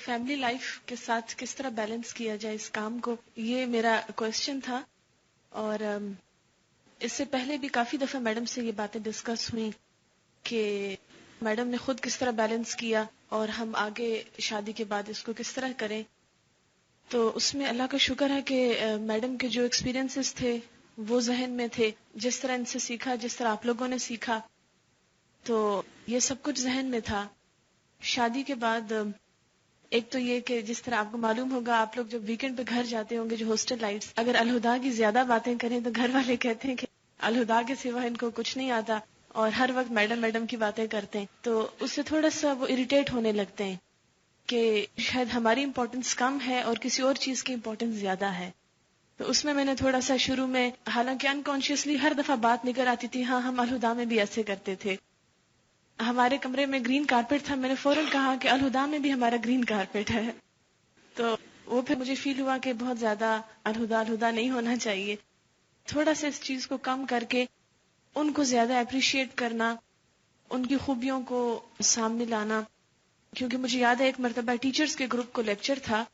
Family life کے ساتھ کس طرح بیلنس کیا جائے اس کام کو، یہ میرا کوشچن تھا. اور اس سے پہلے بھی کافی دفعہ میڈم سے یہ باتیں ڈسکس ہوئی کہ میڈم نے خود کس طرح بیلنس کیا اور ہم آگے شادی کے بعد اس کو کس طرح کریں. تو اس میں اللہ کا شکر ہے کہ میڈم کے جو ایکسپیرینسز تھے وہ ذہن میں تھے، جس طرح ان سے سیکھا، جس طرح آپ لوگوں نے سیکھا، تو یہ سب کچھ ذہن میں تھا. شادی کے بعد ایک تو یہ کہ جس طرح آپ کو معلوم ہوگا، آپ لوگ جب ویکینڈ پہ گھر جاتے ہوں گے، جو ہاسٹل لائٹس، اگر الہدا کی زیادہ باتیں کریں تو گھر والے کہتے ہیں کہ الہدا کے سوا ان کو کچھ نہیں آتا، اور ہر وقت میڈم میڈم کی باتیں کرتے ہیں، تو اس سے تھوڑا سا وہ اریٹیٹ ہونے لگتے ہیں کہ شاید ہماری امپورٹنس کم ہے اور کسی اور چیز کی امپورٹنس زیادہ ہے. تو اس میں نے تھوڑا سا شروع میں، حالانکہ انکانشیسلی ہر دفعہ بات نکل آتی تھی، ہاں ہم الہدا میں بھی ایسے کرتے تھے. ہمارے کمرے میں گرین کارپیٹ تھا، میں نے فوراً کہا کہ الہدا میں بھی ہمارا گرین کارپیٹ ہے. تو وہ پھر مجھے فیل ہوا کہ بہت زیادہ الہدا نہیں ہونا چاہیے. تھوڑا سا اس چیز کو کم کر کے ان کو زیادہ اپریشیٹ کرنا، ان کی خوبیوں کو سامنے لانا. کیونکہ مجھے یاد ہے ایک مرتبہ ٹیچرز کے گروپ کو لیکچر تھا،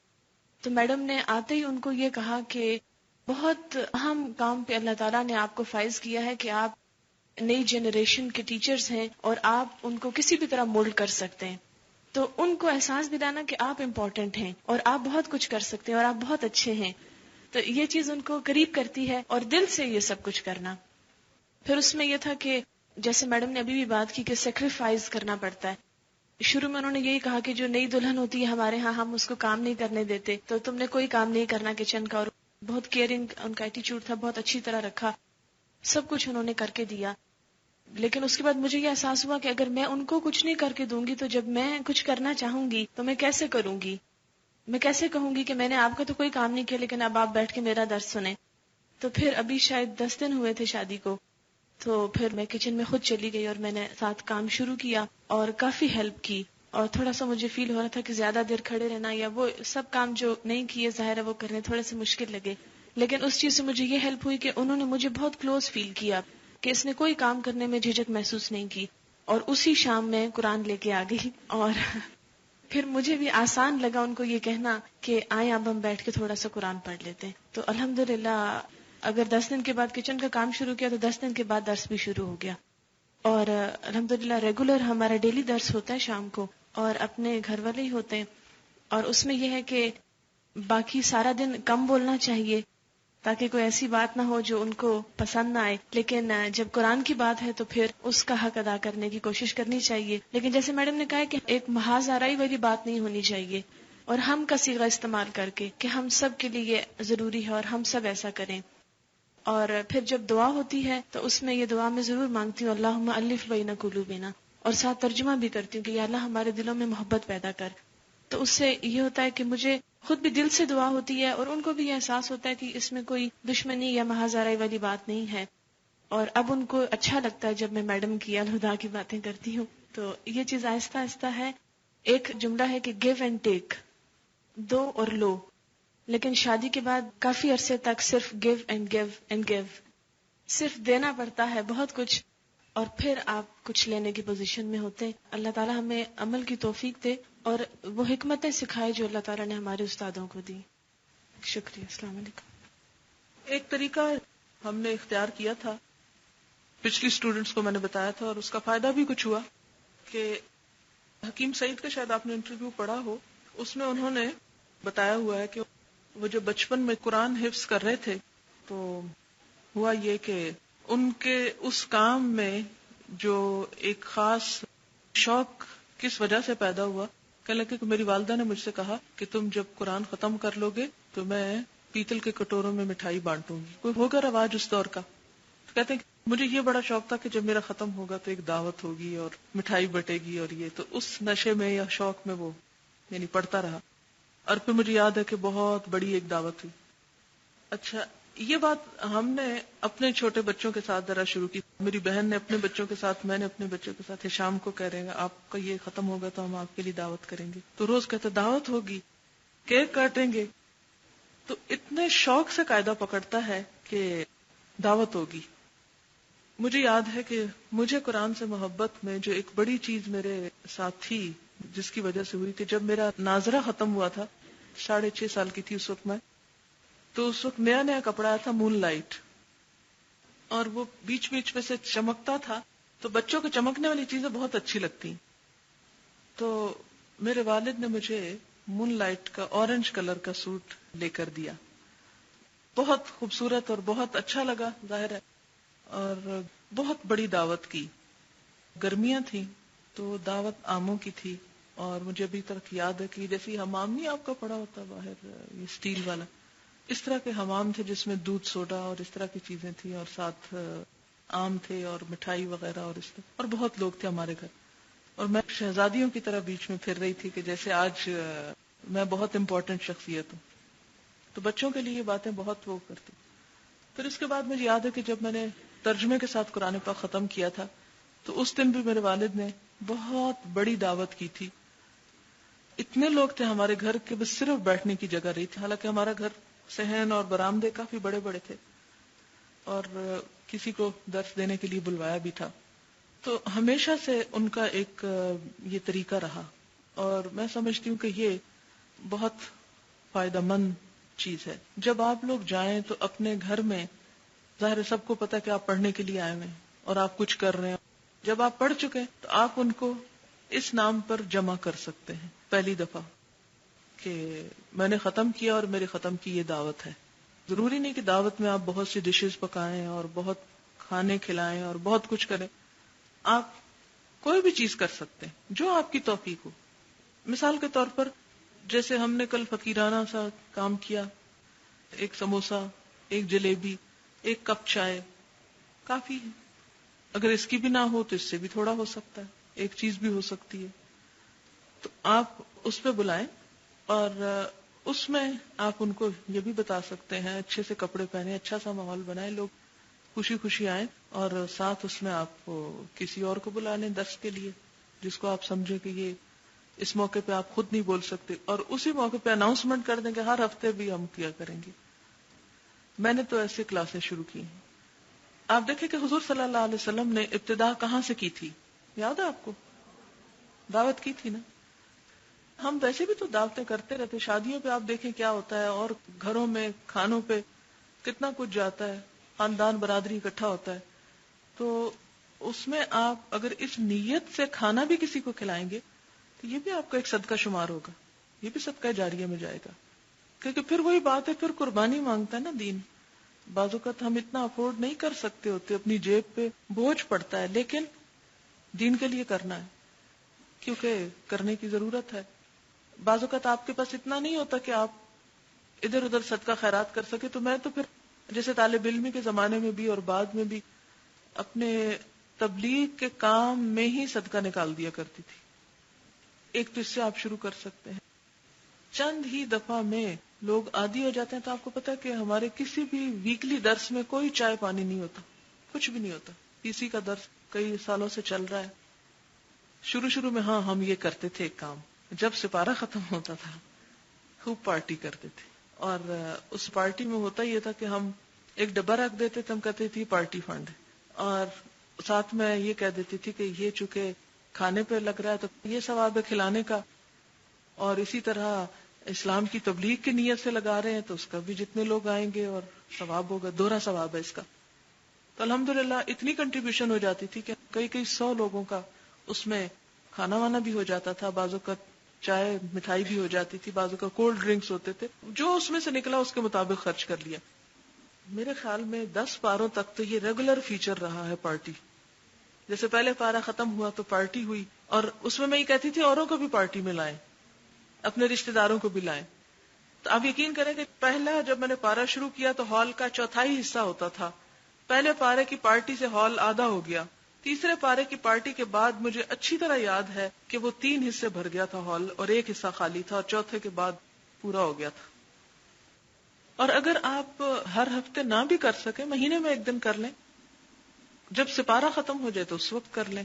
تو میڈم نے آتے ہی ان کو یہ کہا کہ بہت اہم کام پہ اللہ تعالیٰ نے آپ کو فائز کیا ہے کہ آپ نئی جنریشن کے ٹیچرز ہیں اور آپ ان کو کسی بھی طرح مولڈ کر سکتے ہیں. تو ان کو احساس دلانا کہ آپ امپورٹنٹ ہیں اور آپ بہت کچھ کر سکتے ہیں اور آپ بہت اچھے ہیں، تو یہ چیز ان کو قریب کرتی ہے، اور دل سے یہ سب کچھ کرنا. پھر اس میں یہ تھا کہ جیسے میڈم نے ابھی بھی بات کی کہ سیکریفائز کرنا پڑتا ہے. شروع میں انہوں نے یہی کہا کہ جو نئی دلہن ہوتی ہے ہمارے ہاں، ہم اس کو کام نہیں کرنے دیتے، تو تم نے کوئی کام نہیں کرنا کچن کا. اور بہت کیئرنگ ان کا ایٹیچیوڈ تھا، بہت اچھی طرح رکھا، سب کچھ انہوں نے کر کے دیا. لیکن اس کے بعد مجھے یہ احساس ہوا کہ اگر میں ان کو کچھ نہیں کر کے دوں گی تو جب میں کچھ کرنا چاہوں گی تو میں کیسے کروں گی؟ میں کیسے کہوں گی کہ میں نے آپ کا تو کوئی کام نہیں کیا لیکن اب آپ بیٹھ کے میرا درس سنیں؟ تو پھر ابھی شاید 10 دن ہوئے تھے شادی کو، تو پھر میں کچن میں خود چلی گئی اور میں نے ساتھ کام شروع کیا اور کافی ہیلپ کی. اور تھوڑا سا مجھے فیل ہو رہا تھا کہ زیادہ دیر کھڑے رہنا یا وہ سب کام جو نہیں کیے ظاہر ہے وہ کرنے تھوڑے سے مشکل لگے، لیکن اس چیز سے مجھے یہ ہیلپ ہوئی کہ انہوں نے مجھے بہت کلوز فیل کیا کہ اس نے کوئی کام کرنے میں جھجک محسوس نہیں کی. اور اسی شام میں قرآن لے کے آ گئی، اور پھر مجھے بھی آسان لگا ان کو یہ کہنا کہ آئیں اب ہم بیٹھ کے تھوڑا سا قرآن پڑھ لیتے ہیں. تو الحمدللہ اگر 10 دن کے بعد کچن کا کام شروع کیا تو 10 دن کے بعد درس بھی شروع ہو گیا. اور الحمدللہ ریگولر ہمارا ڈیلی درس ہوتا ہے شام کو، اور اپنے گھر والے ہی ہوتے ہیں. اور اس میں یہ ہے کہ باقی سارا دن کم بولنا چاہیے تاکہ کوئی ایسی بات نہ ہو جو ان کو پسند نہ آئے، لیکن جب قرآن کی بات ہے تو پھر اس کا حق ادا کرنے کی کوشش کرنی چاہیے. لیکن جیسے میڈم نے کہا ہے کہ ایک محاذ آرائی والی بات نہیں ہونی چاہیے، اور ہم کا صیغہ استعمال کر کے کہ ہم سب کے لیے یہ ضروری ہے اور ہم سب ایسا کریں. اور پھر جب دعا ہوتی ہے تو اس میں یہ دعا میں ضرور مانگتی ہوں اللہم الف بین قلوبنا، اور ساتھ ترجمہ بھی کرتی ہوں کہ یا اللہ ہمارے دلوں میں محبت پیدا کر. تو اس سے یہ ہوتا ہے کہ مجھے خود بھی دل سے دعا ہوتی ہے اور ان کو بھی یہ احساس ہوتا ہے کہ اس میں کوئی دشمنی یا محاذ آرائی والی بات نہیں ہے. اور اب ان کو اچھا لگتا ہے جب میں میڈم کی الہدا کی باتیں کرتی ہوں. تو یہ چیز آہستہ آہستہ ہے. ایک جملہ ہے کہ گیو اینڈ ٹیک، دو اور لو، لیکن شادی کے بعد کافی عرصے تک صرف give and give and give, صرف دینا پڑتا ہے بہت کچھ، اور پھر آپ کچھ لینے کی پوزیشن میں ہوتے ہیں. اللہ تعالیٰ ہمیں عمل کی توفیق دے اور وہ حکمتیں سکھائے جو اللہ تعالیٰ نے ہمارے استادوں کو دی. شکریہ. السلام علیکم. ایک طریقہ ہم نے اختیار کیا تھا، پچھلی اسٹوڈنٹس کو میں نے بتایا تھا اور اس کا فائدہ بھی کچھ ہوا، کہ حکیم سعید کا شاید آپ نے انٹرویو پڑھا ہو، اس میں انہوں نے بتایا ہوا ہے کہ وہ جو بچپن میں قرآن حفظ کر رہے تھے تو ہوا یہ کہ ان کے اس کام میں جو ایک خاص شوق کس وجہ سے پیدا ہوا، کہنے لگے کہ میری والدہ نے مجھ سے کہا کہ تم جب قرآن ختم کر لو گے تو میں پیتل کے کٹوروں میں مٹھائی بانٹوں گی. کوئی ہوگا رواج اس دور کا. تو کہتے ہیں کہ مجھے یہ بڑا شوق تھا کہ جب میرا ختم ہوگا تو ایک دعوت ہوگی اور مٹھائی بٹے گی، اور یہ تو اس نشے میں یا شوق میں وہ یعنی پڑھتا رہا. اور پھر مجھے یاد ہے کہ بہت بڑی ایک دعوت ہوئی. اچھا، یہ بات ہم نے اپنے چھوٹے بچوں کے ساتھ ذرا شروع کی. میری بہن نے اپنے بچوں کے ساتھ، میں نے اپنے بچوں کے ساتھ. شام کو کہہ رہے ہیں آپ کا یہ ختم ہوگا تو ہم آپ کے لیے دعوت کریں گے. تو روز کہتے دعوت ہوگی، کیک کاٹیں گے. تو اتنے شوق سے قاعدہ پکڑتا ہے کہ دعوت ہوگی. مجھے یاد ہے کہ مجھے قرآن سے محبت میں جو ایک بڑی چیز میرے ساتھ تھی جس کی وجہ سے ہوئی تھی. جب میرا ناظرہ ختم ہوا تھا 6.5 سال کی تھی اس وقت میں, تو اس وقت نیا نیا کپڑا آیا تھا مون لائٹ, اور وہ بیچ بیچ میں سے چمکتا تھا, تو بچوں کو چمکنے والی چیزیں بہت اچھی لگتی. تو میرے والد نے مجھے مون لائٹ کا اورنج کلر کا سوٹ لے کر دیا. بہت خوبصورت اور بہت اچھا لگا ظاہر ہے, اور بہت بڑی دعوت کی. گرمیاں تھیں تو دعوت آموں کی تھی, اور مجھے ابھی تک یاد ہے کہ جیسے حمام نہیں آپ کا پڑا ہوتا باہر, یہ اسٹیل والا, اس طرح کے حمام تھے جس میں دودھ سوڈا اور اس طرح کی چیزیں تھیں, اور ساتھ آم تھے اور مٹھائی وغیرہ, اور اس طرح, اور بہت لوگ تھے ہمارے گھر. اور میں شہزادیوں کی طرح بیچ میں پھر رہی تھی کہ جیسے آج میں بہت امپورٹنٹ شخصیت ہوں. تو بچوں کے لیے یہ باتیں بہت وہ کرتی. پھر اس کے بعد مجھے یاد ہے کہ جب میں نے ترجمے کے ساتھ قرآن پاک ختم کیا تھا, تو اس دن بھی میرے والد نے بہت بڑی دعوت کی تھی. اتنے لوگ تھے ہمارے گھر کے بس صرف بیٹھنے کی جگہ رہی تھی, حالانکہ ہمارا گھر صحن اور برآمدے کافی بڑے بڑے تھے, اور کسی کو درس دینے کے لیے بلوایا بھی تھا. تو ہمیشہ سے ان کا ایک یہ طریقہ رہا, اور میں سمجھتی ہوں کہ یہ بہت فائدہ مند چیز ہے. جب آپ لوگ جائیں تو اپنے گھر میں, ظاہر ہے سب کو پتا کہ آپ پڑھنے کے لیے آئے ہوئے ہیں اور آپ کچھ کر رہے ہیں, جب آپ پڑھ چکے تو آپ ان کو اس نام پر جمع کر سکتے ہیں پہلی دفعہ کہ میں نے ختم کیا اور میرے ختم کی یہ دعوت ہے. ضروری نہیں کہ دعوت میں آپ بہت سی ڈشز پکائیں اور بہت کھانے کھلائیں اور بہت کچھ کریں, آپ کوئی بھی چیز کر سکتے ہیں جو آپ کی توفیق ہو. مثال کے طور پر جیسے ہم نے کل فقیرانہ سا کام کیا, ایک سموسہ, ایک جلیبی, ایک کپ چائے کافی ہے. اگر اس کی بھی نہ ہو تو اس سے بھی تھوڑا ہو سکتا ہے, ایک چیز بھی ہو سکتی ہے. تو آپ اس پہ بلائیں, اور اس میں آپ ان کو یہ بھی بتا سکتے ہیں اچھے سے کپڑے پہنے, اچھا سا ماحول بنائیں, لوگ خوشی خوشی آئیں, اور ساتھ اس میں آپ کسی اور کو بلا لیں درس کے لیے جس کو آپ سمجھیں کہ یہ اس موقع پہ آپ خود نہیں بول سکتے, اور اسی موقع پہ اناؤنسمنٹ کر دیں کہ ہر ہفتے بھی ہم کیا کریں گے. میں نے تو ایسے کلاسیں شروع کی ہیں. آپ دیکھیں کہ حضور صلی اللہ علیہ وسلم نے ابتدا کہاں سے کی تھی, یاد ہے آپ کو؟ دعوت کی تھی نا. ہم ویسے بھی تو دعوتیں کرتے رہتے, شادیوں پہ آپ دیکھیں کیا ہوتا ہے, اور گھروں میں کھانوں پہ کتنا کچھ جاتا ہے, خاندان برادری اکٹھا ہوتا ہے. تو اس میں آپ اگر اس نیت سے کھانا بھی کسی کو کھلائیں گے تو یہ بھی آپ کا ایک صدقہ شمار ہوگا, یہ بھی صدقہ جاریہ میں جائے گا. کیونکہ پھر وہی بات ہے, پھر قربانی مانگتا ہے نا دین. بعض اوقات ہم اتنا افورڈ نہیں کر سکتے ہوتے, اپنی جیب پہ بوجھ پڑتا ہے, لیکن دین کے لیے کرنا ہے کیونکہ کرنے کی ضرورت ہے. بعض اوقات آپ کے پاس اتنا نہیں ہوتا کہ آپ ادھر ادھر صدقہ خیرات کر سکے. تو میں تو پھر جیسے طالب علمی کے زمانے میں بھی اور بعد میں بھی اپنے تبلیغ کے کام میں ہی صدقہ نکال دیا کرتی تھی. ایک تو اس سے آپ شروع کر سکتے ہیں. چند ہی دفعہ میں لوگ عادی ہو جاتے ہیں. تو آپ کو پتا ہے کہ ہمارے کسی بھی ویکلی درس میں کوئی چائے پانی نہیں ہوتا, کچھ بھی نہیں ہوتا. اسی کا درس کئی سالوں سے چل رہا ہے. شروع میں ہاں ہم یہ کرتے تھے ایک کام, جب سپارہ ختم ہوتا تھا خوب پارٹی کرتے تھے, اور اس پارٹی میں ہوتا یہ تھا کہ ہم ایک ڈبہ رکھ دیتے تھے, ہم کہتے تھے پارٹی فنڈ, اور ساتھ میں یہ کہہ دیتی تھی کہ یہ چونکہ کھانے پہ لگ رہا ہے تو یہ ثواب ہے کھلانے کا, اور اسی طرح اسلام کی تبلیغ کی نیت سے لگا رہے ہیں تو اس کا بھی جتنے لوگ آئیں گے اور ثواب ہوگا, دوہرا ثواب ہے اس کا. تو الحمدللہ اتنی کنٹریبیوشن ہو جاتی تھی کہ کئی 100 لوگوں کا اس میں کھانا وانا بھی ہو جاتا تھا, بعضوں کا چائے مٹھائی بھی ہو جاتی تھی, بعضوں کا کولڈ ڈرنکس ہوتے تھے, جو اس میں سے نکلا اس کے مطابق خرچ کر لیا. میرے خیال میں 10 پاروں تک تو یہ ریگولر فیچر رہا ہے پارٹی. جیسے پہلے پارا ختم ہوا تو پارٹی ہوئی, اور اس میں یہ کہتی تھی اوروں کو بھی پارٹی میں لائیں, اپنے رشتہ داروں کو بھی لائیں. تو آپ یقین کریں کہ پہلا جب میں نے پارا شروع کیا تو ہال کا 1/4 حصہ ہوتا تھا. پہلے پارے کی پارٹی سے ہال آدھا ہو گیا. تیسرے پارے کی پارٹی کے بعد مجھے اچھی طرح یاد ہے کہ وہ 3 حصے بھر گیا تھا ہال, اور 1 حصہ خالی تھا, اور چوتھے کے بعد پورا ہو گیا تھا. اور اگر آپ ہر ہفتے نہ بھی کر سکیں, مہینے میں 1 دن کر لیں, جب سپارہ ختم ہو جائے تو اس وقت کر لیں.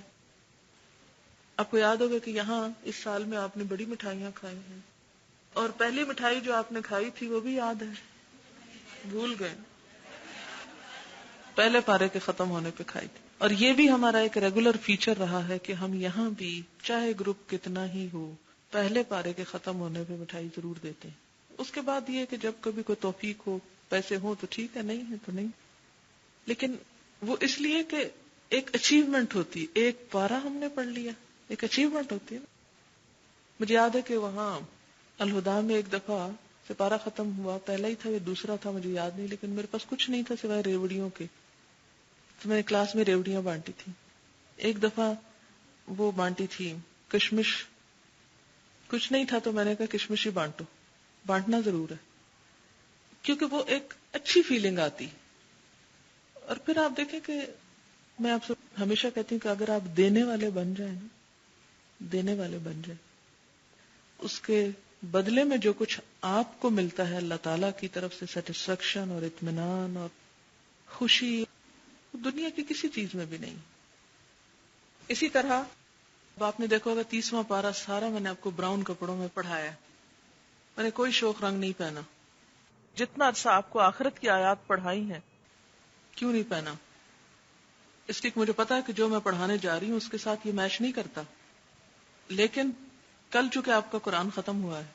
آپ کو یاد ہوگا کہ یہاں اس سال میں آپ نے بڑی مٹھائیاں کھائی ہیں, اور پہلی مٹھائی جو آپ نے کھائی تھی وہ بھی یاد ہے, بھول گئے, پہلے پارے کے ختم ہونے پہ کھائی تھی. اور یہ بھی ہمارا ایک ریگولر فیچر رہا ہے کہ ہم یہاں بھی چاہے گروپ کتنا ہی ہو پہلے پارے کے ختم ہونے پہ مٹھائی ضرور دیتے ہیں. اس کے بعد یہ کہ جب کبھی کوئی توفیق ہو پیسے ہوں تو ٹھیک ہے, نہیں ہے تو نہیں. لیکن وہ اس لیے کہ ایک اچیومنٹ ہوتی, ایک پارا ہم نے پڑھ لیا, ایک اچیومنٹ ہوتی ہے. مجھے یاد ہے کہ وہاں الہدا میں ایک دفعہ سپارہ ختم ہوا, پہلا ہی تھا یا دوسرا تھا مجھے یاد نہیں, لیکن میرے پاس کچھ نہیں تھا سوائے ریوڑیوں کے, تو میں نے کلاس میں ریوڑیاں بانٹی تھی. ایک دفعہ وہ بانٹی تھی کشمش, کچھ نہیں تھا تو میں نے کہا کشمش ہی بانٹو, بانٹنا ضرور ہے کیونکہ وہ ایک اچھی فیلنگ آتی. اور پھر آپ دیکھیں کہ میں آپ سے ہمیشہ کہتی ہوں کہ اگر آپ دینے والے بن جائیں, دینے والے بن جائیں, اس کے بدلے میں جو کچھ آپ کو ملتا ہے اللہ تعالیٰ کی طرف سے سیٹسفیکشن اور اطمینان اور خوشی, دنیا کی کسی چیز میں بھی نہیں. اسی طرح آپ نے دیکھا ہوگا 30واں پارہ سارا میں نے آپ کو براؤن کپڑوں میں پڑھایا, میں نے کوئی شوخ رنگ نہیں پہنا. جتنا عرصہ آپ کو آخرت کی آیات پڑھائی ہیں کیوں نہیں پہنا؟ اس لیے مجھے پتا ہے کہ جو میں پڑھانے جا رہی ہوں اس کے ساتھ یہ میچ نہیں کرتا. لیکن کل چونکہ آپ کا قرآن ختم ہوا ہے,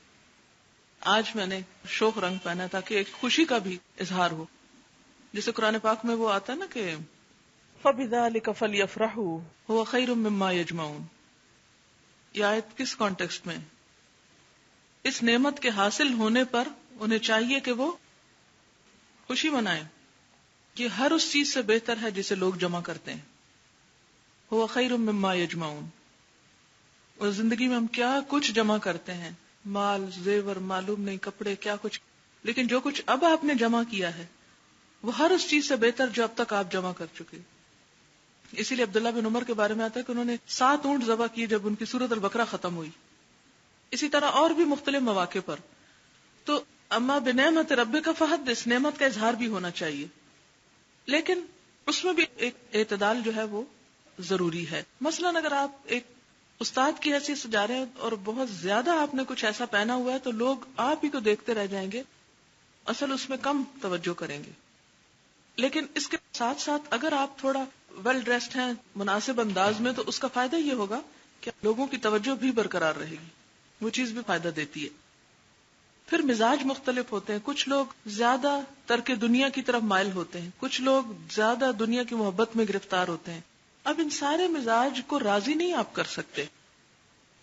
آج میں نے شوخ رنگ پہنا تاکہ ایک خوشی کا بھی اظہار ہو. جیسے قرآن پاک میں وہ آتا ہے نا کہ فَبِذَلِكَ فَلْيَفْرَحُوا هُوَ خَيْرٌ مِّمَّا يَجْمَعُونَ. یہ آیت کس کانٹیکسٹ میں؟ اس نعمت کے حاصل ہونے پر انہیں چاہیے کہ وہ خوشی منائیں. یہ ہر اس چیز سے بہتر ہے جسے لوگ جمع کرتے ہیں. هُوَ خَيْرٌ مِّمَّا يَجْمَعُونَ. اور زندگی میں ہم کیا کچھ جمع کرتے ہیں, مال زیور معلوم نہیں, کپڑے کیا کچھ, لیکن جو کچھ اب آپ نے جمع کیا ہے وہ ہر اس چیز سے بہتر جو اب تک آپ جمع کر چکے. اسی لیے عبداللہ بن عمر کے بارے میں آتا ہے کہ انہوں نے 7 اونٹ ذبح کیے جب ان کی سورۃ البقرہ ختم ہوئی. اسی طرح اور بھی مختلف مواقع پر. تو اما بنعمت ربک فحدث, نعمت کا اظہار بھی ہونا چاہیے, لیکن اس میں بھی ایک اعتدال جو ہے وہ ضروری ہے. مثلا اگر آپ ایک استاد کی حیثیت سے جا رہے ہیں اور بہت زیادہ آپ نے کچھ ایسا پہنا ہوا ہے تو لوگ آپ ہی کو دیکھتے رہ جائیں گے, اصل اس میں کم توجہ کریں گے. لیکن اس کے ساتھ ساتھ اگر آپ تھوڑا ویل ڈریسڈ ہیں مناسب انداز میں تو اس کا فائدہ یہ ہوگا کہ لوگوں کی توجہ بھی برقرار رہے گی, وہ چیز بھی فائدہ دیتی ہے. پھر مزاج مختلف ہوتے ہیں, کچھ لوگ زیادہ ترک دنیا کی طرف مائل ہوتے ہیں, کچھ لوگ زیادہ دنیا کی محبت میں گرفتار ہوتے ہیں. اب ان سارے مزاج کو راضی نہیں آپ کر سکتے.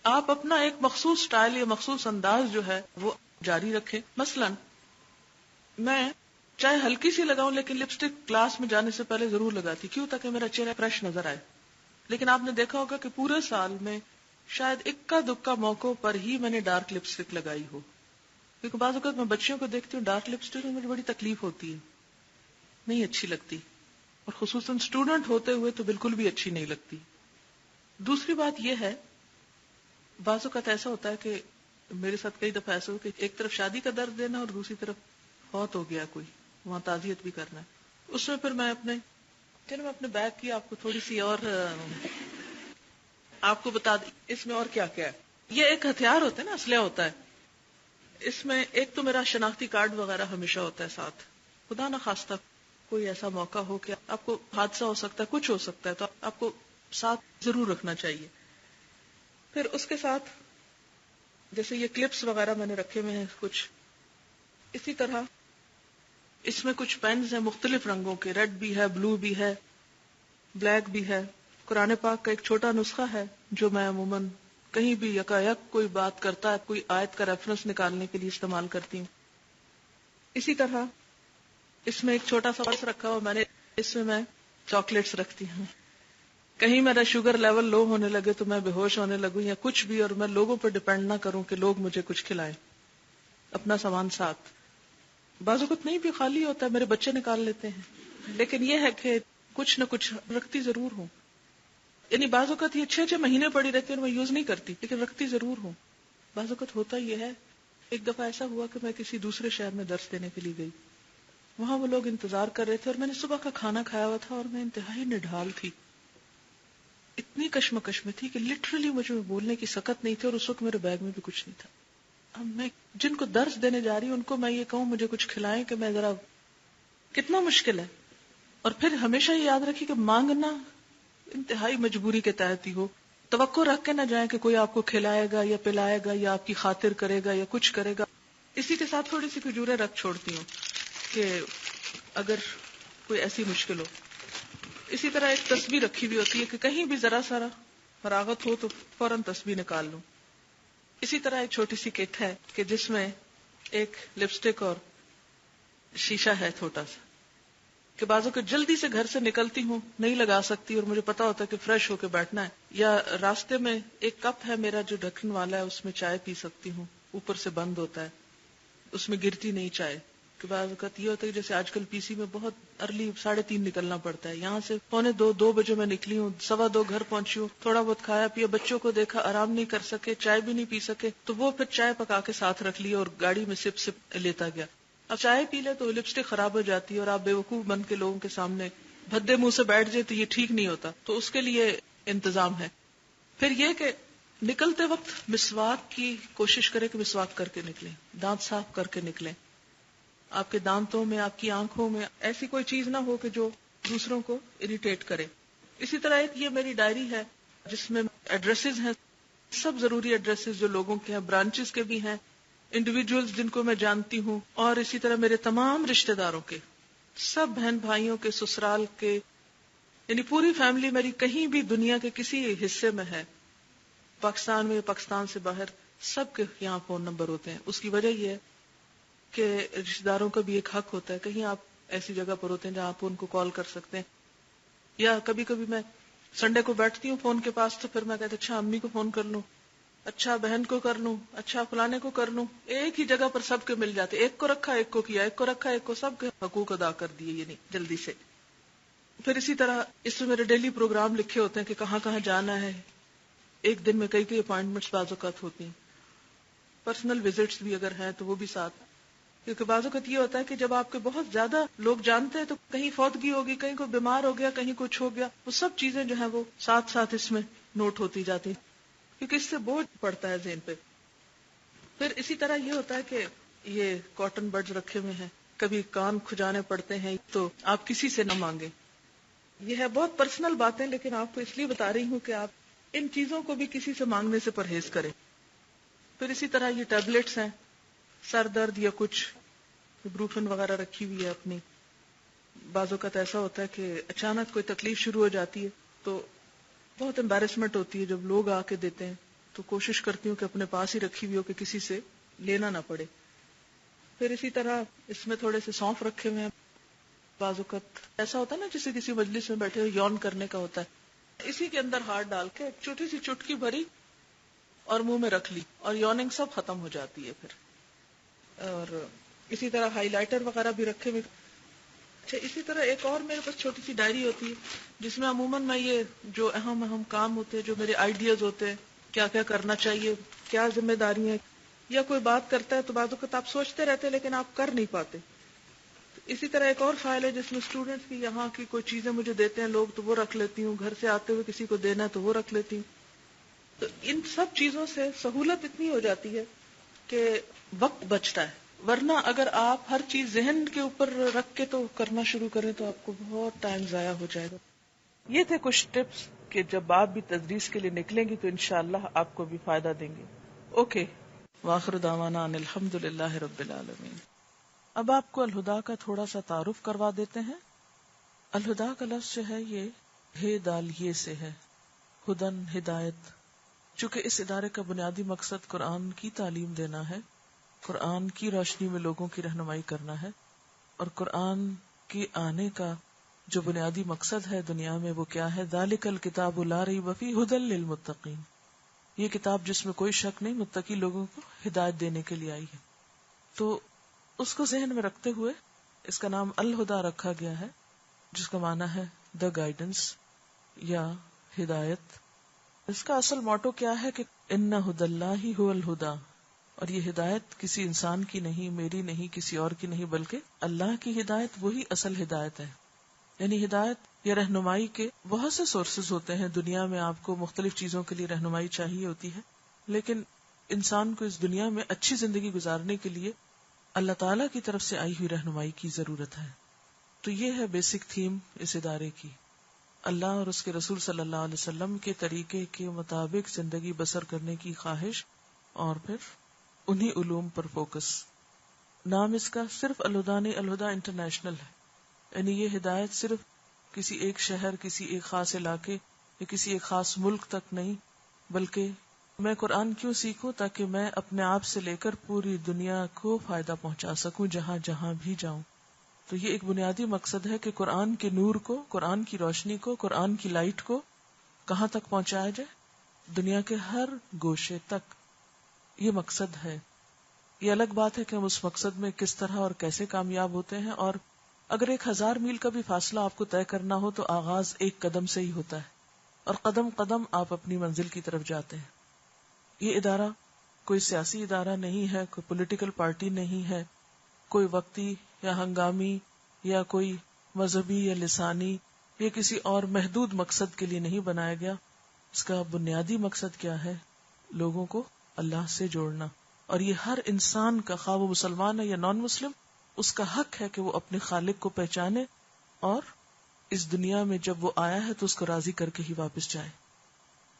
آپ اپنا ایک مخصوص سٹائل یا مخصوص انداز جو ہے وہ جاری رکھیں. مثلا میں چاہے ہلکی سی لگاؤں لیکن لپسٹک کلاس میں جانے سے پہلے ضرور لگاتی, کیوں؟ تاکہ میرا چہرہ فریش نظر آئے. لیکن آپ نے دیکھا ہوگا کہ پورے سال میں شاید اکا دکا موقعوں پر ہی میں نے ڈارک لپسٹک لگائی ہو, کیونکہ بعض اوقات میں بچیوں کو دیکھتی ہوں ڈارک لپسٹک میں مجھے بڑی تکلیف ہوتی ہے, نہیں اچھی لگتی, اور خصوصاً اسٹوڈنٹ ہوتے ہوئے تو بالکل بھی اچھی نہیں لگتی. دوسری بات یہ ہے, بعض اوقات ایسا ہوتا ہے کہ میرے ساتھ کئی دفعہ ایسا ہو کہ ایک طرف شادی کا درد دینا اور دوسری طرف فوت ہو گیا کوئی, وہاں تعزیت بھی کرنا ہے. اس میں پھر میں اپنے بیگ کی آپ کو تھوڑی سی اور آپ کو بتا دیں اس میں اور کیا کیا ہے. یہ ایک ہتھیار ہوتا ہے نا, اسلحہ ہوتا ہے. اس میں ایک تو میرا شناختی کارڈ وغیرہ ہمیشہ ہوتا ہے ساتھ, خدا نہ خواستہ کوئی ایسا موقع ہو کہ آپ کو حادثہ ہو سکتا ہے, کچھ ہو سکتا ہے, تو آپ کو ساتھ ضرور رکھنا چاہیے. پھر اس کے ساتھ جیسے یہ کلپس وغیرہ میں نے رکھے ہوئے ہیں کچھ. اسی طرح اس میں کچھ پینز ہیں مختلف رنگوں کے, ریڈ بھی ہے, بلو بھی ہے, بلیک بھی ہے. قرآن پاک کا ایک چھوٹا نسخہ ہے جو میں عموماً کہیں بھی یکایک کوئی بات کرتا ہے کوئی آیت کا ریفرنس نکالنے کے لیے استعمال کرتی ہوں. اسی طرح اس میں ایک چھوٹا سا پرس رکھا ہوا میں نے, اس میں میں چاکلیٹس رکھتی ہوں. کہیں میرا شوگر لیول لو ہونے لگے تو میں بے ہوش ہونے لگوں یا کچھ بھی, اور میں لوگوں پر ڈیپینڈ نہ کروں کہ لوگ مجھے کچھ کھلائیں, اپنا سامان ساتھ. بعض اوقات نہیں بھی خالی ہوتا ہے, میرے بچے نکال لیتے ہیں, لیکن یہ ہے کہ کچھ نہ کچھ رکھتی ضرور ہوں. یعنی بعض اوقات یہ 6 مہینے پڑی رہتی ہے اور میں یوز نہیں کرتی, لیکن رکھتی ضرور ہوں. بعض اوقات ہوتا یہ ہے, ایک دفعہ ایسا ہوا کہ میں کسی دوسرے شہر میں درس دینے کے لیے گئی, وہاں وہ لوگ انتظار کر رہے تھے اور میں نے صبح کا کھانا کھایا ہوا تھا اور میں انتہائی نڈھال تھی, اتنی کشمکش میں تھی کہ لٹرلی مجھے بولنے کی سکت نہیں تھی, اور اس وقت میرے بیگ میں بھی کچھ نہیں تھا. اب میں جن کو درس دینے جا رہی ہوں ان کو میں یہ کہوں مجھے کچھ کھلائیں کہ میں ذرا, کتنا مشکل ہے. اور پھر ہمیشہ یہ یاد رکھیے کہ مانگنا انتہائی مجبوری کے تحت ہی ہو. توقع رکھ کے نہ جائیں کہ کوئی آپ کو کھلائے گا یا پلائے گا یا آپ کی خاطر کرے گا یا کچھ کرے گا. اسی کے ساتھ تھوڑی سی کھجوریں رکھ چھوڑتی ہوں کہ اگر کوئی ایسی مشکل ہو. اسی طرح ایک تسبیح رکھی ہوئی ہوتی ہے کہ کہیں بھی ذرا سارا فراغت ہو تو فوراً تسبیح نکال لوں. اسی طرح ایک چھوٹی سی کٹ ہے کہ جس میں ایک لپسٹک اور شیشہ ہے چھوٹا سا، کہ بازو کہ جلدی سے گھر سے نکلتی ہوں نہیں لگا سکتی اور مجھے پتا ہوتا ہے کہ فریش ہو کے بیٹھنا ہے، یا راستے میں ایک کپ ہے میرا جو ڈھکن والا ہے، اس میں چائے پی سکتی ہوں، اوپر سے بند ہوتا ہے، اس میں گرتی نہیں چائے. کہ بعض اوقات یہ ہوتا ہے جیسے آج کل پی سی میں بہت ارلی 3:30 نکلنا پڑتا ہے، یہاں سے 2 بجے میں نکلی ہوں، 2:15 گھر پہنچی ہوں، تھوڑا بہت کھایا پیا، بچوں کو دیکھا، آرام نہیں کر سکے، چائے بھی نہیں پی سکے، تو وہ پھر چائے پکا کے ساتھ رکھ لی اور گاڑی میں سپ سپ لیتا گیا. اب چائے پی لے تو لپسٹک خراب ہو جاتی ہے اور آپ بیوقوف بن کے لوگوں کے سامنے بھدے منہ سے بیٹھ جائے تو یہ ٹھیک نہیں ہوتا. تو اس کے لیے انتظام ہے. پھر یہ کہ نکلتے وقت مسواک کی کوشش کرے کہ مسواک کر کے نکلیں، دانت صاف کر کے نکلیں. آپ کے دانتوں میں، آپ کی آنکھوں میں ایسی کوئی چیز نہ ہو کہ جو دوسروں کو اریٹیٹ کرے. اسی طرح ایک یہ میری ڈائری ہے جس میں ایڈریسز ہیں، سب ضروری ایڈریسز جو لوگوں کے ہیں، برانچز کے بھی ہیں، انڈیویجولز جن کو میں جانتی ہوں، اور اسی طرح میرے تمام رشتہ داروں کے، سب بہن بھائیوں کے، سسرال کے، یعنی پوری فیملی میری کہیں بھی دنیا کے کسی حصے میں ہے، پاکستان میں، پاکستان سے باہر، سب کے یہاں فون نمبر ہوتے ہیں. اس کی وجہ یہ ہے کہ رشتہ داروں کا بھی ایک حق ہوتا ہے، کہیں آپ ایسی جگہ پر ہوتے ہیں جہاں آپ ان کو کال کر سکتے ہیں. یا کبھی کبھی میں سنڈے کو بیٹھتی ہوں فون کے پاس، تو پھر میں کہتے اچھا امی کو فون کر لوں، اچھا بہن کو کر لوں، اچھا فلانے کو کر لوں. ایک ہی جگہ پر سب کے مل جاتے، ایک کو رکھا ایک کو کیا، ایک کو رکھا ایک کو، سب کے حقوق ادا کر دیے یہ نہیں جلدی سے. پھر اسی طرح اس میں میرے ڈیلی پروگرام لکھے ہوتے ہیں کہ کہاں کہاں جانا ہے. ایک دن میں کئی اپوائنٹمنٹس بعض اوقات ہوتی ہیں، پرسنل وزٹس بھی اگر ہیں تو وہ بھی ساتھ. کیونکہ بعض اوقات یہ ہوتا ہے کہ جب آپ کے بہت زیادہ لوگ جانتے ہیں تو کہیں فوتگی ہوگی، کہیں کوئی بیمار ہو گیا، کہیں کچھ ہو گیا، وہ سب چیزیں جو ہیں وہ ساتھ ساتھ اس میں نوٹ ہوتی جاتی، کیونکہ اس سے بوجھ پڑتا ہے ذہن پہ. پھر اسی طرح یہ ہوتا ہے کہ یہ کاٹن بڈز رکھے ہوئے ہیں، کبھی کان کھجانے پڑتے ہیں تو آپ کسی سے نہ مانگیں. یہ ہے بہت پرسنل باتیں، لیکن آپ کو اس لیے بتا رہی ہوں کہ آپ ان چیزوں کو بھی کسی سے مانگنے سے پرہیز کریں. پھر اسی طرح یہ ٹیبلٹس ہیں، سر درد یا کچھ بروفن وغیرہ رکھی ہوئی ہے اپنی. بعض اوقات ایسا ہوتا ہے کہ اچانک کوئی تکلیف شروع ہو جاتی ہے تو بہت امبیرسمنٹ ہوتی ہے جب لوگ آ کے دیتے ہیں، تو کوشش کرتی ہوں کہ اپنے پاس ہی رکھی ہوئی ہو کہ کسی سے لینا نہ پڑے. پھر اسی طرح اس میں تھوڑے سے سونف رکھے ہوئے ہیں. بعض اوقات ایسا ہوتا ہے نا جسے کسی مجلس میں بیٹھے ہوئے یون کرنے کا ہوتا ہے، اسی کے اندر ہاتھ ڈال کے ایک چھوٹی سی چٹکی بھری اور منہ میں رکھ لی اور یوننگ سب ختم ہو جاتی ہے. پھر اور اسی طرح ہائی لائٹر وغیرہ بھی رکھے ہوئے. اچھا اسی طرح ایک اور میرے پاس چھوٹی سی ڈائری ہوتی ہے جس میں عموماً میں یہ جو اہم کام ہوتے ہیں، جو میرے آئیڈیاز ہوتے ہیں، کیا کیا کرنا چاہیے، کیا ذمہ داریاں، یا کوئی بات کرتا ہے تو بعض اوقات آپ سوچتے رہتے ہیں لیکن آپ کر نہیں پاتے. اسی طرح ایک اور فائل ہے جس میں اسٹوڈنٹس کی یہاں کی کوئی چیزیں مجھے دیتے ہیں لوگ تو وہ رکھ لیتی ہوں، گھر سے آتے ہوئے کسی کو دینا ہے تو وہ رکھ لیتی ہوں. تو ان سب چیزوں سے سہولت اتنی ہو جاتی ہے کہ وقت بچتا ہے. ورنہ اگر آپ ہر چیز ذہن کے اوپر رکھ کے تو کرنا شروع کریں تو آپ کو بہت ٹائم ضائع ہو جائے گا. یہ تھے کچھ ٹپس کہ جب آپ بھی تدریس کے لیے نکلیں گی تو انشاءاللہ آپ کو بھی فائدہ دیں گے. اوکے، وآخر دعوانا ان الحمدللہ رب العالمین. اب آپ کو الہدا کا تھوڑا سا تعارف کروا دیتے ہیں. الہدا کا لفظ جو ہے یہ ہے دال یہ سے ہے، ہدن ہدایت. چونکہ اس ادارے کا بنیادی مقصد قرآن کی تعلیم دینا ہے، قرآن کی روشنی میں لوگوں کی رہنمائی کرنا ہے، اور قرآن کے آنے کا جو بنیادی مقصد ہے دنیا میں وہ کیا ہے؟ ذالک الکتاب لا ریب فیہ ھدی للمتقین. یہ کتاب جس میں کوئی شک نہیں، متقی لوگوں کو ہدایت دینے کے لیے آئی ہے. تو اس کو ذہن میں رکھتے ہوئے اس کا نام الہدا رکھا گیا ہے، جس کا معنی ہے دا گائیڈنس یا ہدایت. اس کا اصل موٹو کیا ہے کہ ان ھدی اللہ ھو الھدی، اور یہ ہدایت کسی انسان کی نہیں، میری نہیں، کسی اور کی نہیں، بلکہ اللہ کی ہدایت وہی اصل ہدایت ہے. یعنی ہدایت یا رہنمائی کے بہت سے سورسز ہوتے ہیں دنیا میں، آپ کو مختلف چیزوں کے لیے رہنمائی چاہیے ہوتی ہے، لیکن انسان کو اس دنیا میں اچھی زندگی گزارنے کے لیے اللہ تعالیٰ کی طرف سے آئی ہوئی رہنمائی کی ضرورت ہے. تو یہ ہے بیسک تھیم اس ادارے کی. اللہ اور اس کے رسول صلی اللہ علیہ وسلم کے طریقے کے مطابق زندگی بسر کرنے کی خواہش، اور پھر انہی علوم پر فوکس. نام اس کا صرف الہدیٰ نہیں، الہدیٰ انٹرنیشنل ہے، یعنی یہ ہدایت صرف کسی ایک شہر، کسی ایک خاص علاقے یا کسی ایک خاص ملک تک نہیں، بلکہ میں قرآن کیوں سیکھوں؟ تاکہ میں اپنے آپ سے لے کر پوری دنیا کو فائدہ پہنچا سکوں جہاں جہاں بھی جاؤں. تو یہ ایک بنیادی مقصد ہے کہ قرآن کے نور کو، قرآن کی روشنی کو، قرآن کی لائٹ کو کہاں تک پہنچایا جائے؟ دنیا کے ہر گوشے تک. یہ مقصد ہے. یہ الگ بات ہے کہ ہم اس مقصد میں کس طرح اور کیسے کامیاب ہوتے ہیں، اور اگر 1000 میل کا بھی فاصلہ آپ کو طے کرنا ہو تو آغاز ایک قدم سے ہی ہوتا ہے، اور قدم قدم آپ اپنی منزل کی طرف جاتے ہیں. یہ ادارہ کوئی سیاسی ادارہ نہیں ہے، کوئی پولیٹیکل پارٹی نہیں ہے، کوئی وقتی یا ہنگامی یا کوئی مذہبی یا لسانی یا کسی اور محدود مقصد کے لیے نہیں بنایا گیا. اس کا بنیادی مقصد کیا ہے؟ لوگوں کو اللہ سے جوڑنا. اور یہ ہر انسان کا، خواہ وہ مسلمان ہے یا نان مسلم، اس کا حق ہے کہ وہ اپنے خالق کو پہچانے اور اس دنیا میں جب وہ آیا ہے تو اس کو راضی کر کے ہی واپس جائے.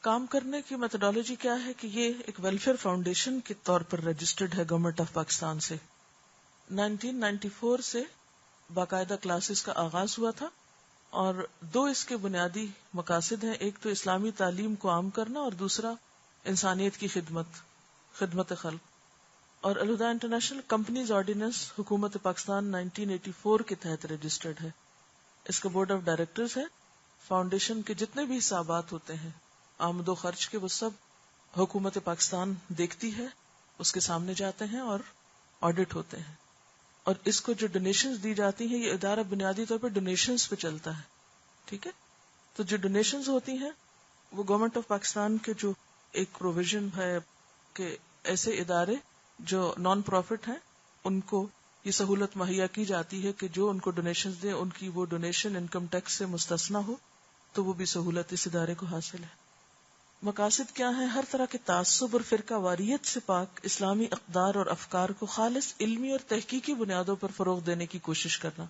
کام کرنے کی میتھڈالوجی کیا ہے کہ یہ ایک ویلفیئر فاؤنڈیشن کے طور پر رجسٹرڈ ہے گورنمنٹ آف پاکستان سے. 1994 سے باقاعدہ کلاسز کا آغاز ہوا تھا، اور 2 اس کے بنیادی مقاصد ہیں. ایک تو اسلامی تعلیم کو عام کرنا، اور دوسرا انسانیت کی خدمت خلق. اور الہدیٰ انٹرنیشنل کمپنیز آرڈیننس حکومت پاکستان 1984 کے تحت رجسٹرڈ ہے. اس کا بورڈ آف ڈائریکٹرز ہے. فاؤنڈیشن کے جتنے بھی حسابات ہوتے ہیں آمد و خرچ کے، وہ سب حکومت پاکستان دیکھتی ہے، اس کے سامنے جاتے ہیں اور آڈٹ ہوتے ہیں. اور اس کو جو ڈونیشنز دی جاتی ہیں، یہ ادارہ بنیادی طور پر ڈونیشنز پہ چلتا ہے. ٹھیک ہے، تو جو ڈونیشنز ہوتی ہیں وہ گورنمنٹ آف پاکستان کے جو ایک پروویژن ہے کہ ایسے ادارے جو نان پروفٹ ہیں ان کو یہ سہولت مہیا کی جاتی ہے کہ جو ان کو ڈونیشنز دیں ان کی وہ ڈونیشن انکم ٹیکس سے مستثنا ہو، تو وہ بھی سہولت اس ادارے کو حاصل ہے. مقاصد کیا ہیں؟ ہر طرح کے تعصب اور فرقہ واریت سے پاک اسلامی اقدار اور افکار کو خالص علمی اور تحقیقی بنیادوں پر فروغ دینے کی کوشش کرنا.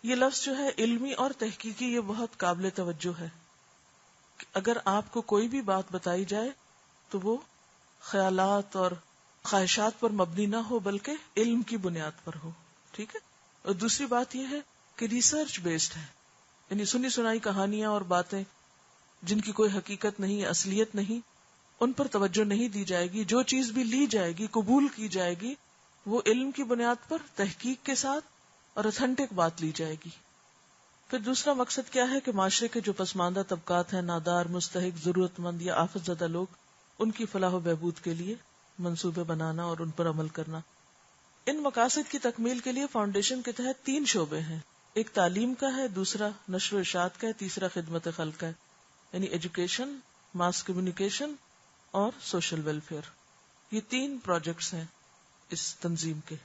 یہ لفظ جو ہے علمی اور تحقیقی، یہ بہت قابل توجہ ہے. اگر آپ کو کوئی بھی بات بتائی جائے تو وہ خیالات اور خواہشات پر مبنی نہ ہو بلکہ علم کی بنیاد پر ہو. ٹھیک ہے. اور دوسری بات یہ ہے کہ ریسرچ بیسڈ ہے، یعنی سنی سنائی کہانیاں اور باتیں جن کی کوئی حقیقت نہیں، اصلیت نہیں، ان پر توجہ نہیں دی جائے گی. جو چیز بھی لی جائے گی، قبول کی جائے گی، وہ علم کی بنیاد پر تحقیق کے ساتھ اور اتھینٹک بات لی جائے گی. پھر دوسرا مقصد کیا ہے کہ معاشرے کے جو پسماندہ طبقات ہیں، نادار، مستحق، ضرورت مند یا آفت زدہ لوگ، ان کی فلاح و بہبود کے لیے منصوبے بنانا اور ان پر عمل کرنا. ان مقاصد کی تکمیل کے لیے فاؤنڈیشن کے تحت 3 شعبے ہیں. ایک تعلیم کا ہے، دوسرا نشر و ارشاد کا ہے، تیسرا خدمت خلق کا ہے، یعنی ایجوکیشن، ماس کمیونیکیشن اور سوشل ویلفیئر. یہ 3 پروجیکٹس ہیں اس تنظیم کے.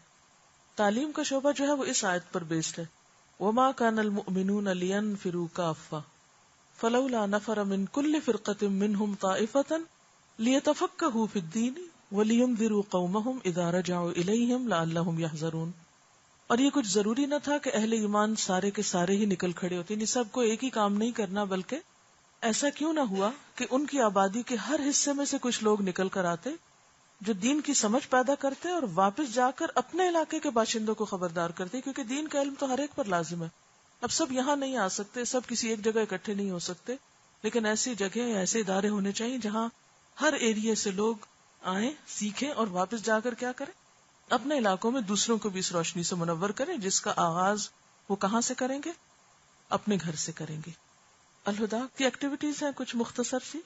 تعلیم کا شعبہ جو ہے وہ اس آیت پر بیسڈ ہے، وَمَا كَانَ الْمُؤْمِنُونَ لِيَنْفِرُوا كَافَّةً فَلَوْلَا نَفَرَ مِنْ كُلِّ فِرْقَةٍ مِّنْهُمْ طَائِفَةٌ لِيَتَفَقَّهُوا فِي الدِّينِ وَلِيُنذِرُوا قَوْمَهُمْ إِذَا رَجَعُوا إِلَيْهِمْ لَعَلَّهُمْ يَحْذَرُونَ. اور یہ کچھ ضروری نہ تھا کہ اہل ایمان سارے کے سارے ہی نکل کھڑے ہوتے، یعنی سب کو ایک ہی کام نہیں کرنا، بلکہ ایسا کیوں نہ ہوا کہ ان کی آبادی کے ہر حصے میں سے کچھ لوگ نکل کر آتے جو دین کی سمجھ پیدا کرتے اور واپس جا کر اپنے علاقے کے باشندوں کو خبردار کرتے، کیونکہ دین کا علم تو ہر ایک پر لازم ہے. اب سب یہاں نہیں آ سکتے، سب کسی ایک جگہ اکٹھے نہیں ہو سکتے، لیکن ایسی جگہ یا ایسے ادارے ہونے چاہیے جہاں ہر ایریے سے لوگ آئیں، سیکھیں اور واپس جا کر کیا کریں؟ اپنے علاقوں میں دوسروں کو بھی اس روشنی سے منور کریں، جس کا آغاز وہ کہاں سے کریں گے؟ اپنے گھر سے کریں گے. الہدیٰ کی ایکٹیویٹیز ہیں کچھ مختصر سی: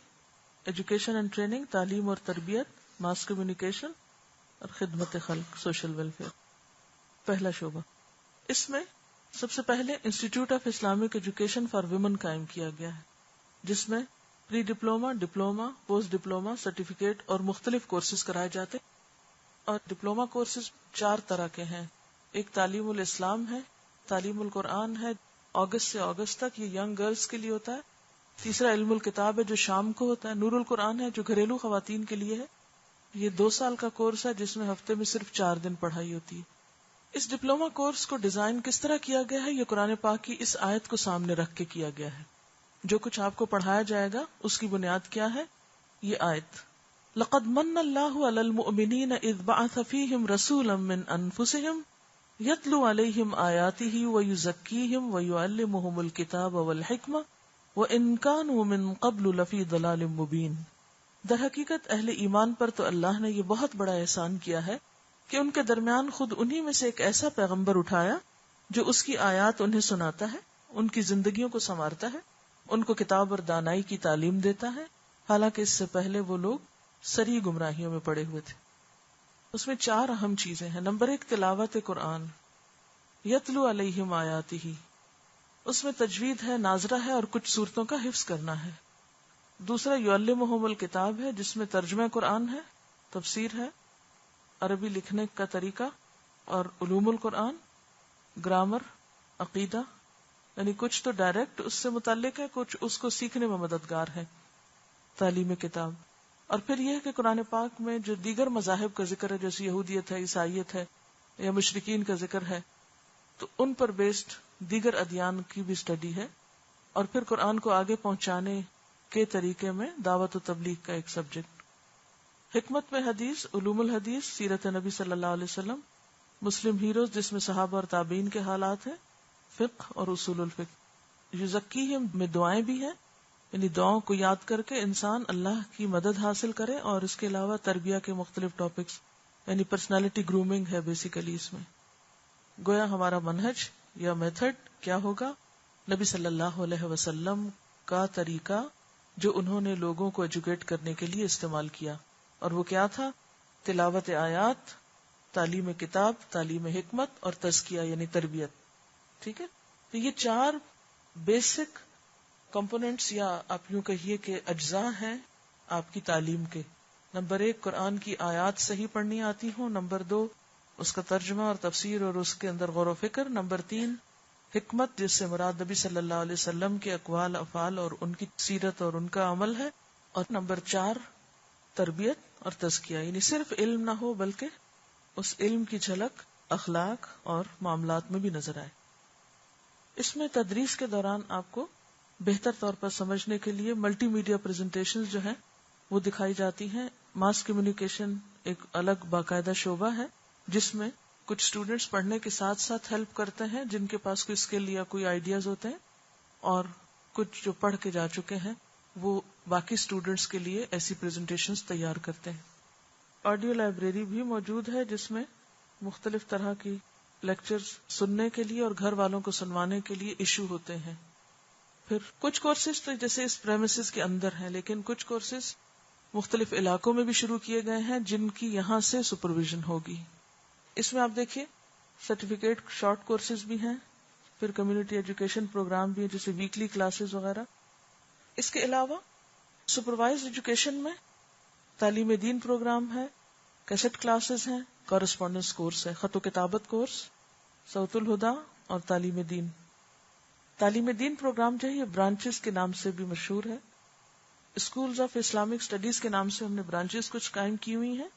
ایجوکیشن اینڈ ٹریننگ، تعلیم اور تربیت، ماس کمیونیکیشن اور خدمت خلق، سوشل ویلفیئر. پہلا شعبہ، اس میں سب سے پہلے institute of Islamic education for women قائم کیا گیا ہے، جس میں pre diploma, diploma, post diploma, certificate اور مختلف کورسز کرائے جاتے. اور ڈپلوما کورسز 4 طرح کے ہیں. ایک تعلیم الاسلام ہے، تعلیم القرآن ہے، اگست سے اگست تک، یہ ینگ گرلز کے لیے ہوتا ہے. تیسرا علم الکتاب ہے جو شام کو ہوتا ہے. نور القرآن ہے جو گھریلو خواتین کے لیے ہے، یہ 2 سال کا کورس ہے جس میں ہفتے میں صرف 4 دن پڑھائی ہوتی ہے. اس ڈپلوما کورس کو ڈیزائن کس طرح کیا گیا ہے؟ یہ قرآن پاک کی اس آیت کو سامنے رکھ کے کیا گیا ہے. جو کچھ آپ کو پڑھایا جائے گا اس کی بنیاد کیا ہے؟ یہ آیت لقد من اللہ علی المؤمنین اذ بعث فیہم رسولا من انفسہم یتلو علیہم آیاتہ ویزکیہم ویعلمہم الکتاب والحکمہ وان کانوا من قبل لفی ضلال مبین. در حقیقت اہل ایمان پر تو اللہ نے یہ بہت بڑا احسان کیا ہے کہ ان کے درمیان خود انہی میں سے ایک ایسا پیغمبر اٹھایا جو اس کی آیات انہیں سناتا ہے، ان کی زندگیوں کو سنوارتا ہے، ان کو کتاب اور دانائی کی تعلیم دیتا ہے، حالانکہ اس سے پہلے وہ لوگ سری گمراہیوں میں پڑے ہوئے تھے. اس میں 4 اہم چیزیں ہیں. نمبر 1 تلاوت قرآن، یتلو علیہم آیاتہ، اس میں تجوید ہے، ناظرہ ہے اور کچھ صورتوں کا حفظ کرنا ہے. دوسرا یعلمہم الکتاب ہے جس میں ترجمہ قرآن ہے، تفسیر ہے، عربی لکھنے کا طریقہ اور علوم القرآن، گرامر، عقیدہ، یعنی کچھ تو ڈائریکٹ اس سے متعلق ہے، کچھ اس کو سیکھنے میں مددگار ہے، تعلیم کتاب. اور پھر یہ ہے کہ قرآن پاک میں جو دیگر مذاہب کا ذکر ہے جیسے یہودیت ہے، عیسائیت ہے یا مشرکین کا ذکر ہے تو ان پر بیسڈ دیگر ادیان کی بھی اسٹڈی ہے. اور پھر قرآن کو آگے پہنچانے کے طریقے میں دعوت و تبلیغ کا ایک سبجیکٹ. حکمت میں حدیث، علوم الحدیث، سیرت نبی صلی اللہ علیہ وسلم، مسلم ہیروز جس میں صحابہ اور تابعین کے حالات ہیں، فقہ اور اصول الفقہ. یزکیہم میں دعائیں بھی ہیں، یعنی دعاؤں کو یاد کر کے انسان اللہ کی مدد حاصل کرے، اور اس کے علاوہ تربیہ کے مختلف ٹاپکس، یعنی پرسنالٹی گرومنگ ہے بیسیکلی اس میں. گویا ہمارا منہج یا میتھڈ کیا ہوگا؟ نبی صلی اللہ علیہ وسلم کا طریقہ جو انہوں نے لوگوں کو ایجوکیٹ کرنے کے لیے استعمال کیا، اور وہ کیا تھا؟ تلاوت آیات، تعلیم کتاب، تعلیم حکمت اور تزکیہ یعنی تربیت. ٹھیک ہے، تو یہ 4 بیسک کمپوننٹس یا آپ یوں کہیے کہ اجزاء ہیں آپ کی تعلیم کے. نمبر 1 قرآن کی آیات صحیح پڑھنی آتی ہوں. نمبر 2 اس کا ترجمہ اور تفسیر اور اس کے اندر غور و فکر. نمبر 3 حکمت جس سے مراد نبی صلی اللہ علیہ وسلم کے اقوال، افعال اور ان کی سیرت اور ان کا عمل ہے. اور نمبر 4 تربیت اور تزکیہ، یعنی صرف علم نہ ہو بلکہ اس علم کی جھلک اخلاق اور معاملات میں بھی نظر آئے. اس میں تدریس کے دوران آپ کو بہتر طور پر سمجھنے کے لیے ملٹی میڈیا پریزنٹیشن جو ہیں وہ دکھائی جاتی ہیں. ماس کمیونیکیشن ایک الگ باقاعدہ شعبہ ہے جس میں کچھ اسٹوڈینٹس پڑھنے کے ساتھ ساتھ ہیلپ کرتے ہیں جن کے پاس کوئی اسکل یا کوئی آئیڈیاز ہوتے ہیں، اور کچھ جو پڑھ کے جا چکے ہیں وہ باقی اسٹوڈینٹس کے لیے ایسی پریزنٹیشنز تیار کرتے ہیں. آڈیو لائبریری بھی موجود ہے جس میں مختلف طرح کی لیکچرز سننے کے لیے اور گھر والوں کو سنوانے کے لیے ایشو ہوتے ہیں. پھر کچھ کورسز تو جیسے اس پریمیسز کے اندر ہیں، لیکن کچھ کورسز مختلف علاقوں میں بھی شروع کیے گئے ہیں جن کی یہاں سے سپرویژن ہوگی. اس میں آپ دیکھیے سرٹیفکیٹ شارٹ کورسز بھی ہیں، پھر کمیونٹی ایجوکیشن پروگرام بھی ہیں جیسے ویکلی کلاسز وغیرہ. اس کے علاوہ سپروائزڈ ایجوکیشن میں تعلیم دین پروگرام ہے، کیسٹ کلاسز ہیں، کورسپونڈنس کورس ہے، خط و کتابت کورس، صوت الہدا اور تعلیم دین. تعلیم دین پروگرام جو ہے یہ برانچز کے نام سے بھی مشہور ہے. اسکولز آف اسلامک اسٹڈیز کے نام سے ہم نے برانچز کچھ قائم کی ہوئی ہیں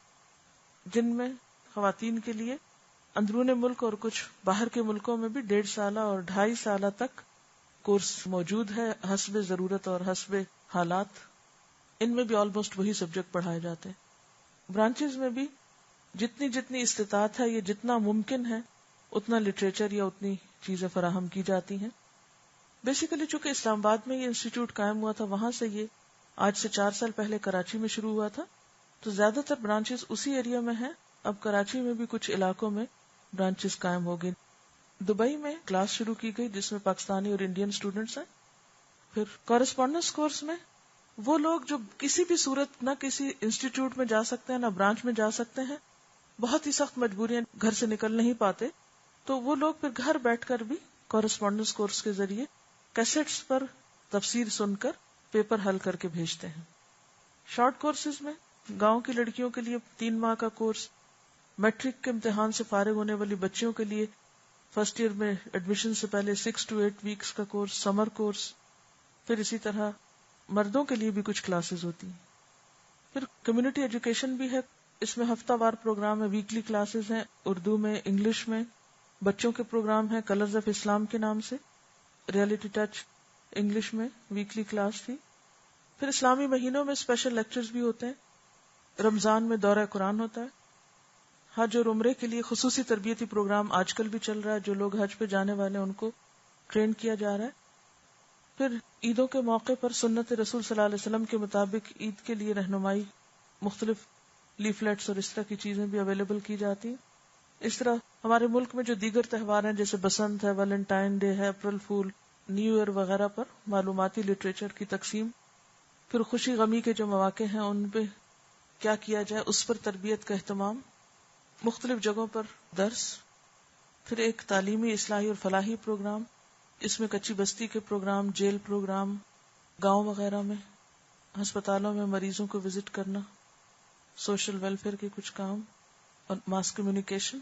جن میں خواتین کے لیے اندرون ملک اور کچھ باہر کے ملکوں میں بھی 1.5 سالہ اور 2.5 سالہ تک کورس موجود ہے حسب ضرورت اور حسب حالات. ان میں بھی آلموسٹ وہی سبجیکٹ پڑھائے جاتے ہیں. برانچز میں بھی جتنی استطاعت ہے، یہ جتنا ممکن ہے اتنا لٹریچر یا اتنی چیزیں فراہم کی جاتی ہیں. بیسیکلی چونکہ اسلام آباد میں یہ انسٹیٹیوٹ قائم ہوا تھا، وہاں سے یہ آج سے 4 سال پہلے کراچی میں شروع ہوا تھا، تو زیادہ تر برانچز اسی ایریا میں ہیں. اب کراچی میں بھی کچھ علاقوں میں برانچز قائم ہو گئی. دبئی میں کلاس شروع کی گئی جس میں پاکستانی اور انڈین اسٹوڈینٹس ہیں. پھر کورسپونڈنس کورس میں وہ لوگ جو کسی بھی صورت نہ کسی انسٹیٹیوٹ میں جا سکتے ہیں نہ برانچ میں جا سکتے ہیں، بہت ہی سخت مجبوریاں، گھر سے نکل نہیں پاتے، تو وہ لوگ پھر گھر بیٹھ کر بھی کورسپونڈنس کورس کے ذریعے کیسٹس پر تفسیر سن کر پیپر حل کر کے بھیجتے ہیں. شارٹ کورسز میں گاؤں کی لڑکیوں کے لیے 3 ماہ کا کورس، میٹرک کے امتحان سے فارغ ہونے والی بچیوں کے لیے فرسٹ ایئر میں ایڈمیشن سے پہلے 6 to 8 ویکس کا کورس، سمر کورس. پھر اسی طرح مردوں کے لیے بھی کچھ کلاسز ہوتی ہیں. پھر کمیونٹی ایجوکیشن بھی ہے، اس میں ہفتہ وار پروگرام ہے، ویکلی کلاسز ہیں، اردو میں، انگلش میں. بچوں کے پروگرام ہیں کلرز آف اسلام کے نام سے، ریئلٹی ٹچ، انگلش میں ویکلی کلاس تھی. پھر اسلامی مہینوں میں اسپیشل لیکچرز بھی ہوتے ہیں. رمضان میں دورہ قرآن ہوتا ہے. حج اور عمرے کے لیے خصوصی تربیتی پروگرام آج کل بھی چل رہا ہے. جو لوگ حج پہ جانے والے ہیں ان کو ٹرین کیا جا رہا ہے. پھر عیدوں کے موقع پر سنت رسول صلی اللہ علیہ وسلم کے مطابق عید کے لیے رہنمائی، مختلف لیفلیٹس اور اس طرح کی چیزیں بھی اویلیبل کی جاتی ہیں. اس طرح ہمارے ملک میں جو دیگر تہوار ہیں جیسے بسنت ہے، ویلنٹائن ڈے ہے، اپریل فول، نیو ایئر وغیرہ پر معلوماتی لٹریچر کی تقسیم. پھر خوشی غمی کے جو مواقع ہیں ان پہ کیا کیا جائے اس پر تربیت کا اہتمام، مختلف جگہوں پر درس. پھر ایک تعلیمی اصلاحی اور فلاحی پروگرام، اس میں کچی بستی کے پروگرام، جیل پروگرام، گاؤں وغیرہ میں ہسپتالوں میں مریضوں کو وزٹ کرنا، سوشل ویلفیئر کے کچھ کام. اور ماس کمیونیکیشن.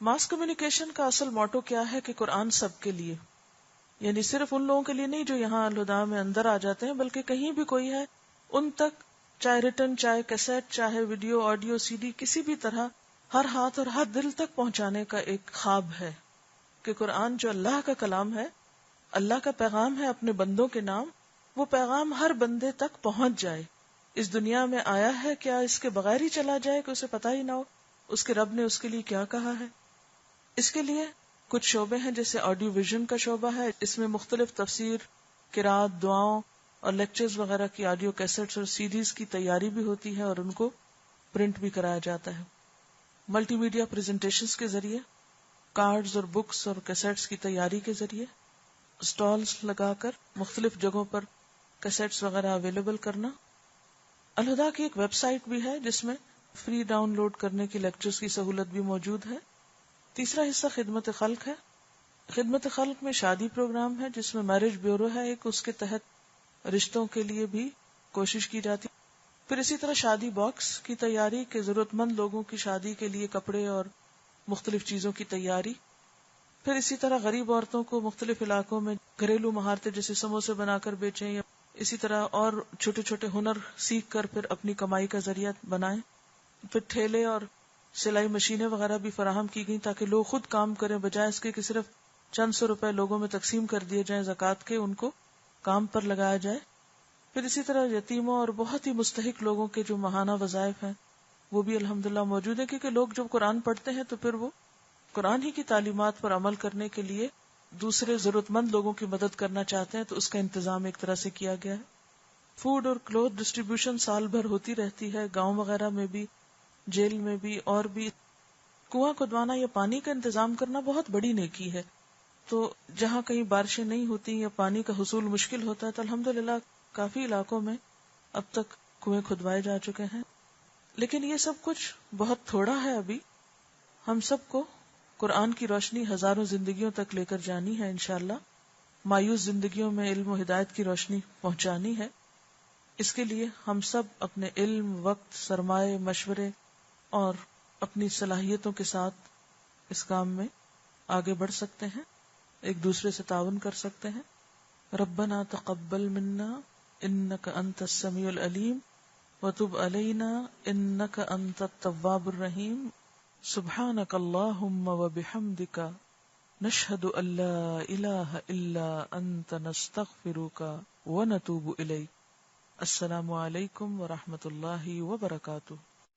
ماس کمیونیکیشن کا اصل موٹو کیا ہے کہ قرآن سب کے لیے، یعنی صرف ان لوگوں کے لیے نہیں جو یہاں الہدیٰ میں اندر آ جاتے ہیں، بلکہ کہیں بھی کوئی ہے ان تک، چاہے ریٹن، چاہے کیسٹ، چاہے ویڈیو، آڈیو، CD، کسی بھی طرح ہر ہاتھ اور ہر دل تک پہنچانے کا ایک خواب ہے کہ قرآن جو اللہ کا کلام ہے، اللہ کا پیغام ہے اپنے بندوں کے نام، وہ پیغام ہر بندے تک پہنچ جائے. اس دنیا میں آیا ہے کیا اس کے بغیر ہی چلا جائے کہ اسے پتہ ہی نہ ہو اس کے رب نے اس کے لیے کیا کہا ہے. اس کے لیے کچھ شعبے ہیں جیسے آڈیو ویژن کا شعبہ ہے. اس میں مختلف تفسیر، قرات، دعاؤں اور لیکچرز وغیرہ کی آڈیو کیسٹس اور CDs کی تیاری بھی ہوتی ہے اور ان کو پرنٹ بھی کرایا جاتا ہے. ملٹی میڈیا پریزنٹیشنز کے ذریعے، کارڈز اور بکس اور کیسٹس کی تیاری کے ذریعے، اسٹالز لگا کر مختلف جگہوں پر کیسٹس وغیرہ اویلیبل کرنا. الہدیٰ کی ایک ویب سائٹ بھی ہے جس میں فری ڈاؤن لوڈ کرنے کی لیکچرز کی سہولت بھی موجود ہے. تیسرا حصہ خدمت خلق ہے. خدمت خلق میں شادی پروگرام ہے جس میں میرج بیورو ہے ایک، اس کے تحت رشتوں کے لیے بھی کوشش کی جاتی. پھر اسی طرح شادی باکس کی تیاری کہ ضرورت مند لوگوں کی شادی کے لیے کپڑے اور مختلف چیزوں کی تیاری. پھر اسی طرح غریب عورتوں کو مختلف علاقوں میں گھریلو مہارتیں جیسے سموسے بنا کر بیچیں، یا اسی طرح اور چھوٹے چھوٹے ہنر سیکھ کر پھر اپنی کمائی کا ذریعہ بنائیں. پھر ٹھیلے اور سلائی مشینیں وغیرہ بھی فراہم کی گئیں تاکہ لوگ خود کام کریں، بجائے اس کے کہ صرف چند سو روپے لوگوں میں تقسیم کر دیے جائیں زکوٰۃ کے، ان کو کام پر لگایا جائے. پھر اسی طرح یتیموں اور بہت ہی مستحق لوگوں کے جو ماہانہ وظائف ہیں وہ بھی الحمدللہ موجود ہیں، کیونکہ لوگ جب قرآن پڑھتے ہیں تو پھر وہ قرآن ہی کی تعلیمات پر عمل کرنے کے لیے دوسرے ضرورت مند لوگوں کی مدد کرنا چاہتے ہیں، تو اس کا انتظام ایک طرح سے کیا گیا ہے. فوڈ اور کلوتھ ڈسٹریبیوشن سال بھر ہوتی رہتی ہے، گاؤں وغیرہ میں بھی، جیل میں بھی، اور بھی. کنواں کھدوانا یا پانی کا انتظام کرنا بہت بڑی نیکی ہے. تو جہاں کہیں بارشیں نہیں ہوتی یا پانی کا حصول مشکل ہوتا ہے تو الحمدللہ کافی علاقوں میں اب تک کنویں کھدوائے جا چکے ہیں. لیکن یہ سب کچھ بہت تھوڑا ہے. ابھی ہم سب کو قرآن کی روشنی ہزاروں زندگیوں تک لے کر جانی ہے انشاءاللہ. مایوس زندگیوں میں علم و ہدایت کی روشنی پہنچانی ہے. اس کے لیے ہم سب اپنے علم، وقت، سرمائے، مشورے اور اپنی صلاحیتوں کے ساتھ اس کام میں آگے بڑھ سکتے ہیں، ایک دوسرے سے تعاون کر سکتے ہیں. ربنا تقبل منا انک انت السمیع العلیم وتب علینا انک انت التواب الرحیم. سبحانک اللہم وبحمدک نشہد ان لا الہ الا انت نستغفرک ونتوب الیک. السلام علیکم ورحمۃ اللہ وبرکاتہ.